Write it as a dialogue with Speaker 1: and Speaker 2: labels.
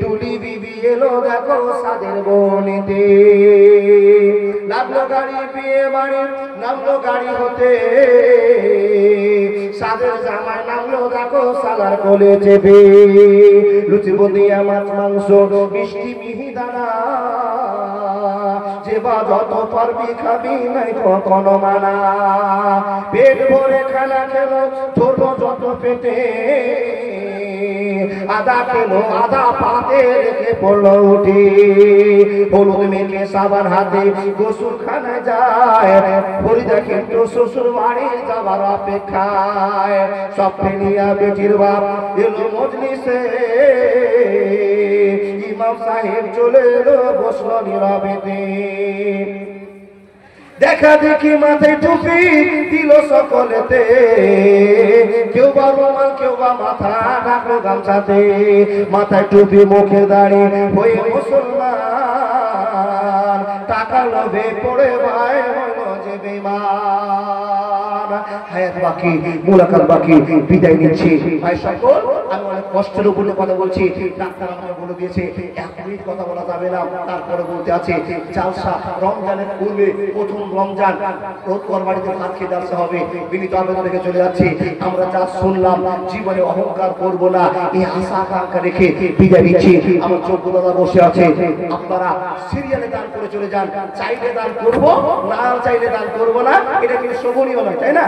Speaker 1: টুলি বিবি এলো দেখো সাদের বনেতে, নামলো গাড়ি বিয়ে বাড়ি, নামলো গাড়ি হতে, সাদের জামায় নামলো দেখো সালার কোলে চেপে, লুচি বদিয়া মাছ মাংস মিষ্টি মিহিদানা, যে বা যত পারবি খাবি নাই কখনো মানা, পেট ভরে খানা খেলো ধরলো যত পেটে, আদা খেলো আদা পাতে রেখে পড়লো উঠে, হলুদ মেখে সাবান হাতে গোসল খানা যায়, ফরিদা কিন্তু শ্বশুর বাড়ি যাবার অপেক্ষায়, সব ফেলিয়া বেটির বাপ এলো মজলিসে, ইমাম সাহেব চলে এলো বসলো নীরবেতে, দেখা দেখি মাথায় টুপি দিল সকলেতে, কেউ বা রুমাল কেউ বা মাথা ঢাকলো গামছাতে, মাথায় টুপি মুখে দাঁড়িয়ে হয়ে মুসলমান, টাকা লোভে পড়ে ভাই হলো যে বেঈমান। হায়াত বাকি, মুলাকাত বাকি, বিদায় নিচ্ছি ভাই সকল। আমি অনেক কষ্টের উপরে কথা বলছি, ডাক্তার আমাকে বলে দিয়েছে 1 মিনিট কথা বলা যাবে না, তারপরে বলতে আছে জালসা রমজানের পূর্বে প্রথম রমজান রোদ করবাড়িতে ভাত খেতে আসতে হবে, বিনীত আবেদন রেখে চলে যাচ্ছি। আমরা যা শুনলাম জীবনে অহংকার করবো না, এই আশা আকাঙ্ক্ষা রেখে বিদায় নিচ্ছি। আমার যোগ্য দাদা বসে আছে, আপনারা সিরিয়ালে দান করে চলে যান, চাইলে দান করবো, না চাইলে দান করবো না, এটা কিন্তু শোভনীয় নয়, তাই না?